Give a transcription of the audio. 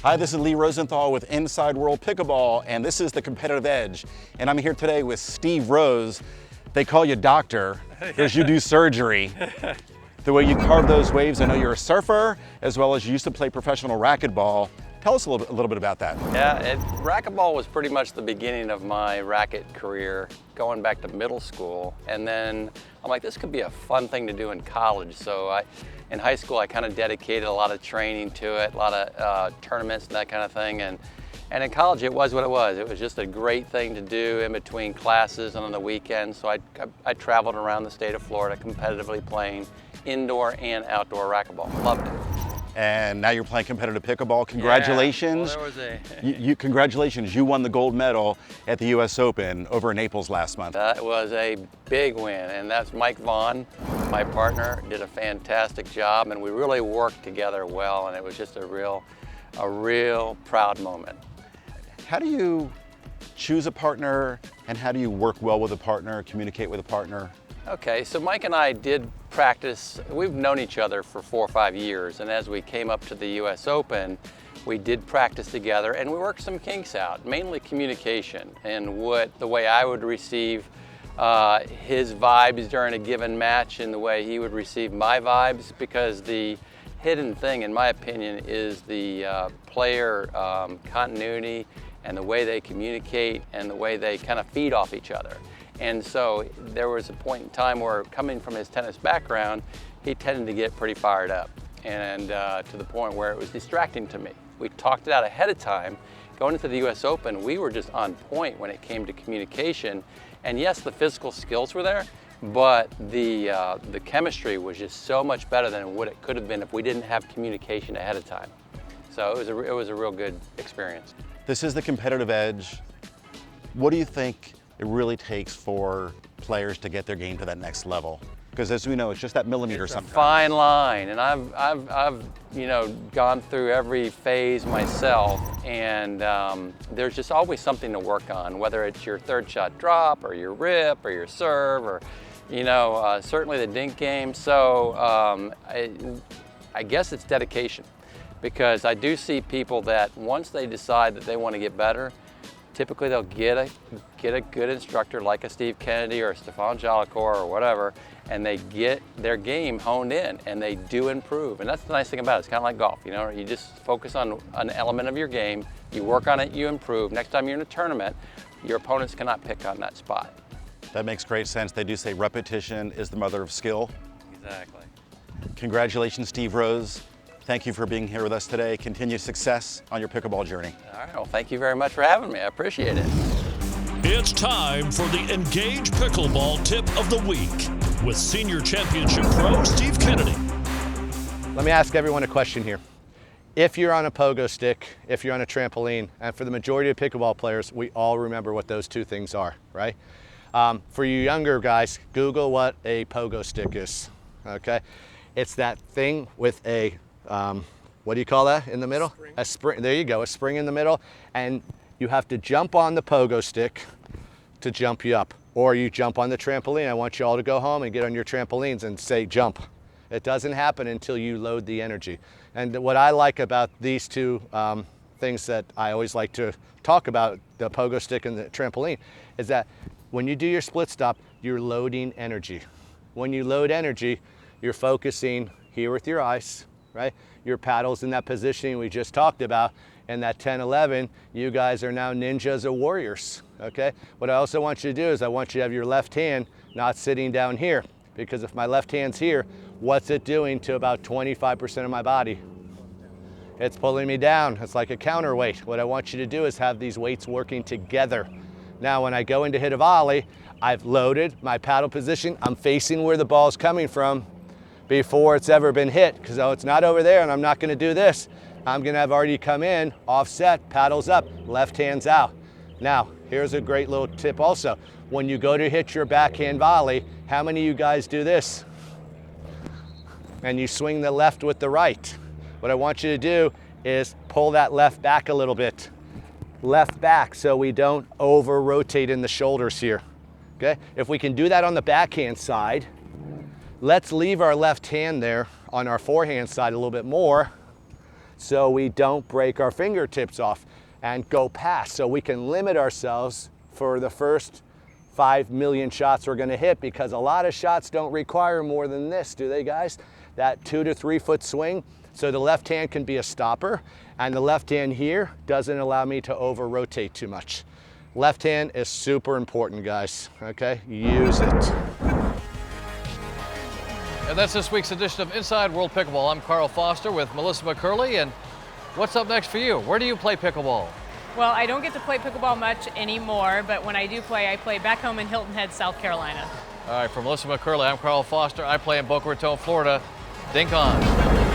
Hi, this is Lee Rosenthal with Inside World Pickleball, and this is the Competitive Edge. And I'm here today with Steve Rose. They call you doctor because you do surgery. The way you carve those waves, I know you're a surfer, as well as you used to play professional racquetball. Tell us a little bit about that. Yeah, racquetball was pretty much the beginning of my racket career, going back to middle school. And then I'm like, this could be a fun thing to do in college. So in high school, I kind of dedicated a lot of training to it, a lot of tournaments and that kind of thing. And in college, it was what it was. It was just a great thing to do in between classes and on the weekends. So I traveled around the state of Florida competitively playing indoor and outdoor racquetball. Loved it. And now you're playing competitive pickleball. Congratulations. Yeah, well, congratulations. You won the gold medal at the US Open over in Naples last month. That was a big win, and that's Mike Vaughn, my partner, did a fantastic job, and we really worked together well, and it was just a real proud moment. How do you choose a partner, and how do you work well with a partner, communicate with a partner? Okay, so Mike and I did practice. We've known each other for 4 or 5 years, and as we came up to the US Open, we did practice together and we worked some kinks out, mainly communication and the way I would receive his vibes during a given match and the way he would receive my vibes, because the hidden thing, in my opinion, is the player continuity and the way they communicate and the way they kind of feed off each other. And so there was a point in time where, coming from his tennis background, he tended to get pretty fired up, and to the point where it was distracting to me. We talked it out ahead of time. Going into the US Open, we were just on point when it came to communication. And yes, the physical skills were there, but the chemistry was just so much better than what it could have been if we didn't have communication ahead of time. So it was a real good experience. This is the Competitive Edge. What do you think it really takes for players to get their game to that next level? Because as we know, it's just that millimeter sometimes. It's a fine line, and I've gone through every phase myself, and there's just always something to work on, whether it's your third shot drop or your rip or your serve or certainly the dink game. So I guess it's dedication, because I do see people that once they decide that they want to get better, typically they'll get a good instructor like a Steve Kennedy or a Stefan Jolicoeur or whatever, and they get their game honed in and they do improve. And that's the nice thing about it. It's kind of like golf, you just focus on an element of your game, you work on it, you improve. Next time you're in a tournament, your opponents cannot pick on that spot. That makes great sense. They do say repetition is the mother of skill. Exactly. Congratulations, Steve Rose. Thank you for being here with us today. Continued success on your pickleball journey. All right, well, thank you very much for having me. I appreciate it. It's time for the Engage Pickleball Tip of the Week with Senior Championship Pro Steve Kennedy. Let me ask everyone a question here. If you're on a pogo stick, if you're on a trampoline, and for the majority of pickleball players, we all remember what those two things are, right? For you younger guys, Google what a pogo stick is, okay? It's that thing with a what do you call that in the middle? Spring. A spring. There you go, a spring in the middle. And you have to jump on the pogo stick to jump you up. Or you jump on the trampoline. I want you all to go home and get on your trampolines and say jump. It doesn't happen until you load the energy. And what I like about these two things that I always like to talk about, the pogo stick and the trampoline, is that when you do your split stop, you're loading energy. When you load energy, you're focusing here with your eyes, right? Your paddle's in that positioning we just talked about, and that 10-11, you guys are now ninjas or warriors, okay? What I also want you to do is I want you to have your left hand not sitting down here, because if my left hand's here, what's it doing to about 25% of my body? It's pulling me down. It's like a counterweight. What I want you to do is have these weights working together. Now, when I go in to hit a volley, I've loaded my paddle position. I'm facing where the ball's coming from before it's ever been hit, because it's not over there and I'm not gonna do this. I'm gonna have already come in, offset, paddles up, left hand's out. Now, here's a great little tip also. When you go to hit your backhand volley, how many of you guys do this? And you swing the left with the right. What I want you to do is pull that left back a little bit. Left back, so we don't over rotate in the shoulders here, okay? If we can do that on the backhand side, let's leave our left hand there on our forehand side a little bit more, so we don't break our fingertips off and go past. So we can limit ourselves for the first 5 million shots we're gonna hit, because a lot of shots don't require more than this, do they, guys? That 2 to 3 foot swing. So the left hand can be a stopper, and the left hand here doesn't allow me to over rotate too much. Left hand is super important, guys, okay? Use it. And that's this week's edition of Inside World Pickleball. I'm Carl Foster with Melissa McCurley, and what's up next for you? Where do you play pickleball? Well, I don't get to play pickleball much anymore, but when I do play, I play back home in Hilton Head, South Carolina. All right, for Melissa McCurley, I'm Carl Foster. I play in Boca Raton, Florida. Dink on.